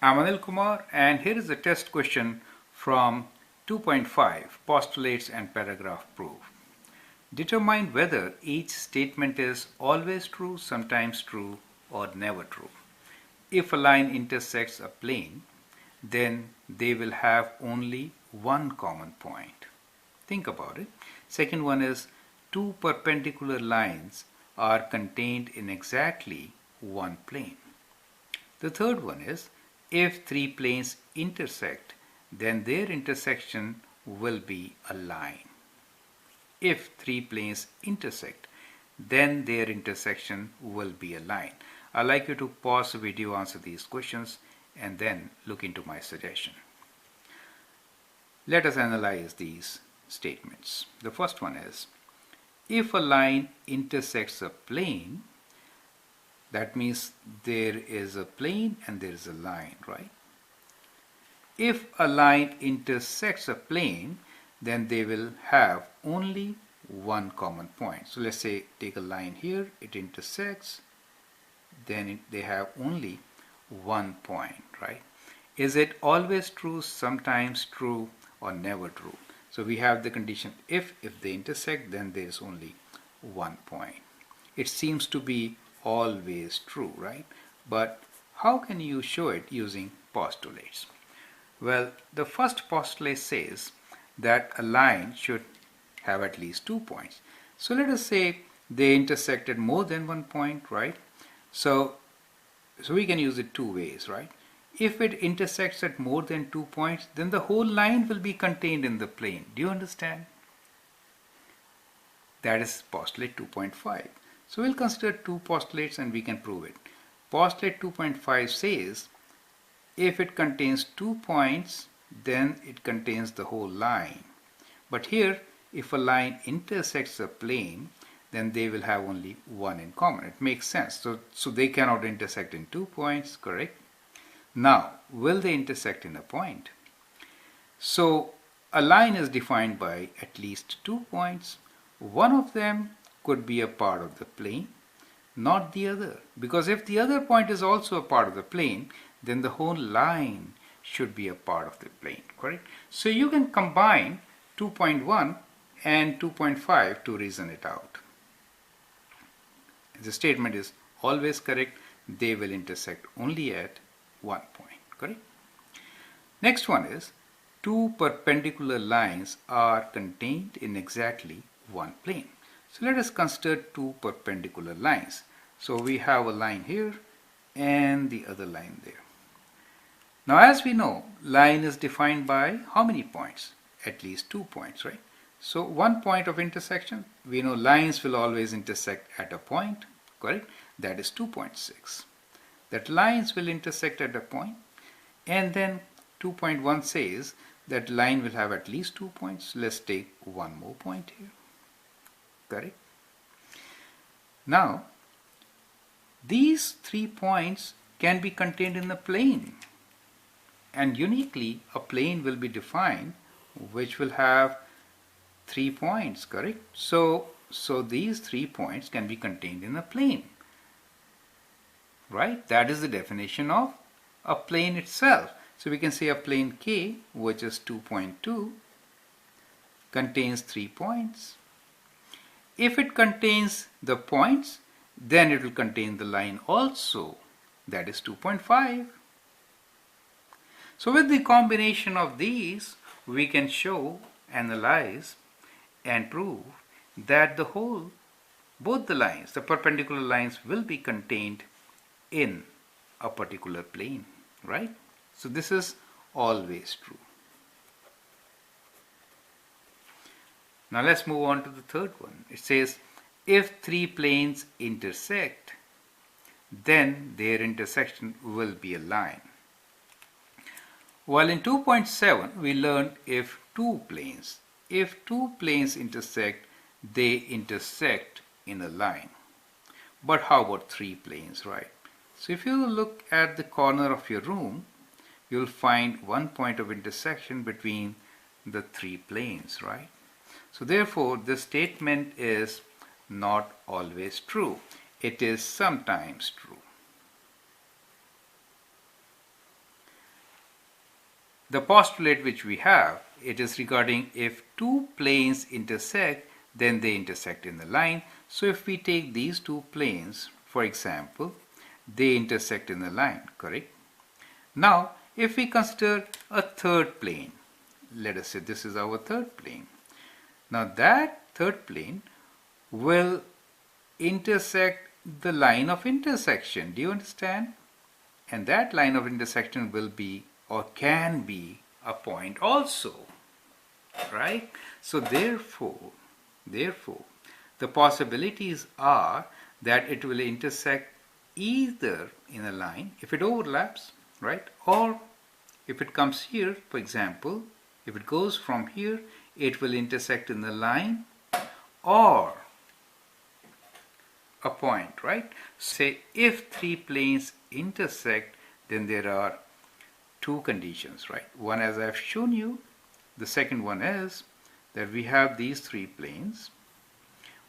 I'm Anil Kumar, and here is a test question from 2.5 Postulates and Paragraph Proof. Determine whether each statement is always true, sometimes true, or never true. If a line intersects a plane, then they will have only one common point. Think about it. Second one is two perpendicular lines are contained in exactly one plane. The third one is if three planes intersect, then their intersection will be a line. If three planes intersect, then their intersection will be a line. I'd like you to pause the video, answer these questions, and then look into my suggestion. Let us analyze these statements. The first one is, if a line intersects a plane, that means there is a plane and there is a line, right? If a line intersects a plane, then they will have only one common point. So let's say take a line here, it intersects, then they have only one point, right? Is it always true, sometimes true, or never true? So we have the condition if they intersect, then there is only one point. It seems to be always true, right? But how can you show it using postulates? Well, the first postulate says that a line should have at least 2 points. So let us say they intersected more than one point, right? So we can use it two ways, right? If it intersects at more than 2 points, then the whole line will be contained in the plane. Do you understand? That is postulate 2.5. So we'll consider two postulates and we can prove it. Postulate 2.5 says if it contains 2 points, then it contains the whole line. But here, if a line intersects a plane, then they will have only one in common. It makes sense. So they cannot intersect in 2 points, correct? Now, will they intersect in a point? So a line is defined by at least 2 points. One of them could be a part of the plane, not the other. Because if the other point is also a part of the plane, then the whole line should be a part of the plane, correct? So you can combine 2.1 and 2.5 to reason it out. The statement is always correct. They will intersect only at one point, correct? Next one is two perpendicular lines are contained in exactly one plane. So let us consider two perpendicular lines. So we have a line here and the other line there. Now as we know, line is defined by how many points? At least 2 points, right? So one point of intersection, we know lines will always intersect at a point, correct? That is 2.6. That lines will intersect at a point, and then 2.1 says that line will have at least 2 points. Let's take one more point here, correct? Now, these 3 points can be contained in the plane, and uniquely a plane will be defined which will have 3 points, correct? So these 3 points can be contained in a plane, right? That is the definition of a plane itself. So we can say a plane K, which is 2.2, contains 3 points. If it contains the points, then it will contain the line also, that is 2.5. So with the combination of these, we can show, analyze, and prove that both the lines, the perpendicular lines, will be contained in a particular plane, right? So this is always true. Now let's move on to the third one. It says, if three planes intersect, then their intersection will be a line. While in 2.7 we learned if two planes intersect, they intersect in a line. But how about 3 planes, right? So if you look at the corner of your room, you'll find one point of intersection between the 3 planes, right? So therefore this statement is not always true. It is sometimes true. The postulate which we have, it is regarding if two planes intersect, then they intersect in the line. So if we take these two planes, for example, they intersect in the line, correct? Now, if we consider a third plane, let us say this is our third plane. Now that third plane will intersect the line of intersection. Do you understand? And that line of intersection will be or can be a point also, right? So therefore, the possibilities are that it will intersect either in a line if it overlaps, right? Or if it comes here, for example, if it goes from here, it will intersect in the line or a point, right? Say if three planes intersect, then there are two conditions, right? One, as I've shown you. The second one is that we have these three planes.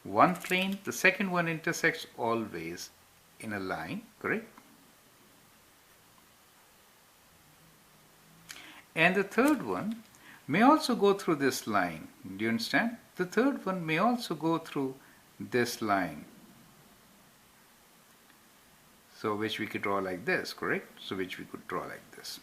One plane, the second one intersects always in a line, correct? And the third one may also go through this line. Do you understand? The third one may also go through this line. So which we could draw like this, correct? So which we could draw like this.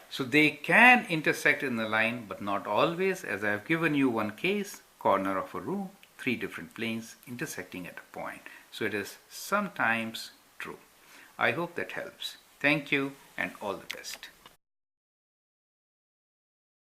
So they can intersect in the line, but not always, as I have given you one case, corner of a room, three different planes intersecting at a point. So it is sometimes true. I hope that helps. Thank you and all the best.